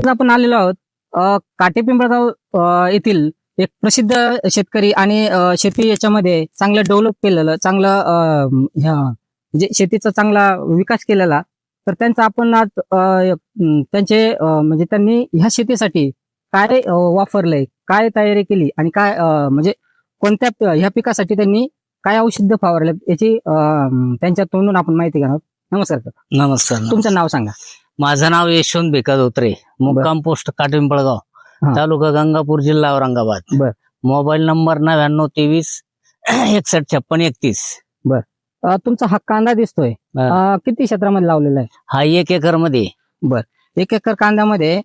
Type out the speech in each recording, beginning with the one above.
आज आपण आलेलो आहोत काटेपिंपळगाव येथील एक प्रसिद्ध शेतकरी आणि शेती याच्यामध्ये चांगलं डेव्हलप केलेलं चांगलं म्हणजे शेतीचा चांगला विकास केलेला. तर त्यांचा आपण आज त्यांचे म्हणजे त्यांनी ह्या शेतीसाठी काय वापरलंय, काय तयारी केली आणि काय म्हणजे कोणत्या ह्या पिकासाठी त्यांनी काय औषध फवारले याची त्यांच्या तोंडून आपण माहिती घेणार. नमस्कार सर. नमस्कार. तुमचं नाव सांगा. माझं नाव यशवंत भिका धोत्रे, मुक्काम पोस्ट काटेपिंपळगाव, तालुका गंगापूर, जिल्हा औरंगाबाद. बर. Mobile number 9923 61 56 31. तुमचा हा कांदा दिसतोय किती क्षेत्रामध्ये लावलेला आहे? हा 1 एकर मध्ये. 1 एकर कांद्यामध्ये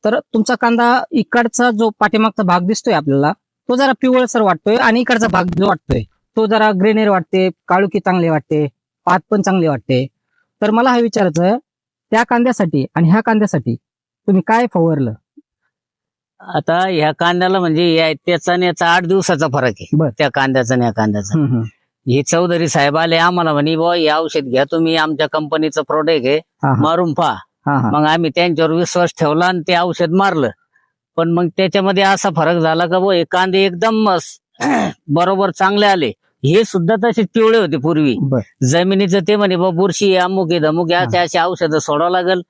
तर तुमचा कांदा इकडचा जो पाठीमागचा भाग दिसतोय आपल्याला तो जरा पिवळसर वाटतोय आणि इकडचा भाग जो वाटतोय तो जरा ग्रेनेर वाटते, काळुकी चांगली वाटते, पात पण चांगली वाटते. तर मला हे विचारायचं, त्या कांद्यासाठी आणि ह्या कांद्यासाठी तुम्ही काय फवारलं? आता ह्या कांद्याला म्हणजे त्याचा आणि याचा 8 दिवसाचा फरक आहे. त्या कांद्याचा आणि या कांद्याचा. हे चौधरी साहेब आले आम्हाला म्हणे बुवा हे औषध घ्या तुम्ही, आमच्या कंपनीचं प्रोडक्ट आहे, मारून पहा. मग आम्ही त्यांच्यावर विश्वास ठेवला आणि ते औषध मारलं. पण मग त्याच्यामध्ये असा फरक झाला का बुवा हे कांदे एकदम बरोबर चांगले आले. हे सुद्धा तसे पिवळे होते पूर्वी. जमिनीचं ते म्हणे बाबा बुरशी अमुक आहे धमुक आहे असे औषधं सोडावं लागल.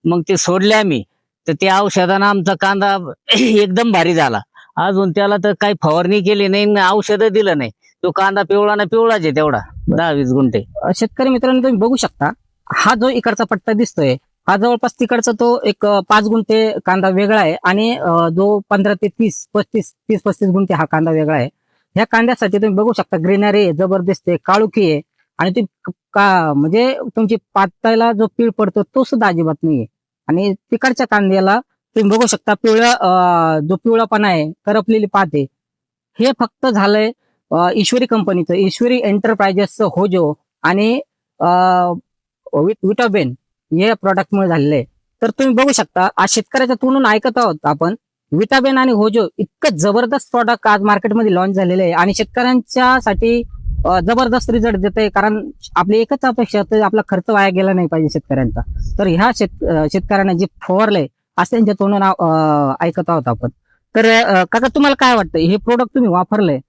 मग ते सोडले आम्ही, तर त्या औषधानं आमचा कांदा एकदम भारी झाला. अजून त्याला तर काही फवारणी केली नाही, औषधं दिलं नाही. तो कांदा पिवळा ना पिवळाच आहे तेवढा 10-20 गुंठे. शेतकरी मित्रांनो तुम्ही बघू शकता, हा जो इकडचा पट्टा दिसतोय हा जवळपास तिकडचा तो एक 5 गुंठे कांदा वेगळा आहे आणि जो 15 ते 30-35 गुंठे हा कांदा वेगळा आहे. ह्या कांद्यासाठी तुम्ही बघू शकता ग्रीनरी आहे, जबरदस्त आहे, काळुकी आहे आणि ती म्हणजे तुमची पाताला जो पीळ पडतो तो सुद्धा अजिबात नाहीये. आणि तिकडच्या कांद्याला तुम्ही बघू शकता जो पिवळापणा आहे, करपलेली पात आहे. हे फक्त झालंय ईश्वरी कंपनीचं, ईश्वरी एंटरप्राइजेसचं होजो आणि विटाबेन हे प्रॉडक्टमुळे झालेलं आहे. तर तुम्ही बघू शकता आज शेतकऱ्याच्या तोंडून ऐकत आहोत आपण, विटाबेन आणि होजो इतकं जबरदस्त प्रॉडक्ट आज मार्केटमध्ये लॉन्च झालेलं आहे आणि शेतकऱ्यांच्यासाठी जबरदस्त रिझल्ट देत आहे. कारण आपली एकच अपेक्षा तर आपला खर्च वाया गेला नाही पाहिजे शेतकऱ्यांचा. तर ह्या शेतकऱ्यांना जे फवारलंय असं त्यांच्या तोंडून ऐकत आहोत आपण. तर काका तुम्हाला काय वाटतं, हे प्रोडक्ट तुम्ही वापरलंय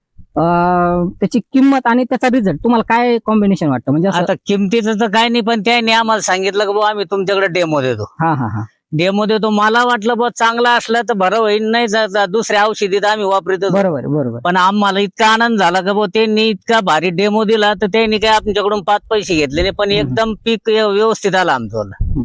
त्याची किंमत आणि त्याचा रिझल्ट तुम्हाला काय कॉम्बिनेशन वाटतं? म्हणजे आता किमतीचं तर काय नाही, पण त्याने आम्हाला सांगितलं की बाबा आम्ही तुमच्याकडे डेमो देतो. डेमो देतो. मला वाटलं बा चांगला असला तर बरं होईल, नाही दुसऱ्या औषधीत आम्ही वापरतो. बरोबर. पण आम्हाला इतका आनंद झाला का त्यांनी इतका भारी डेमो दिला, तर त्यांनी काय आमच्याकडून 5 पैसे घेतले नाही, पण एकदम पीक व्यवस्थित आला आमचं.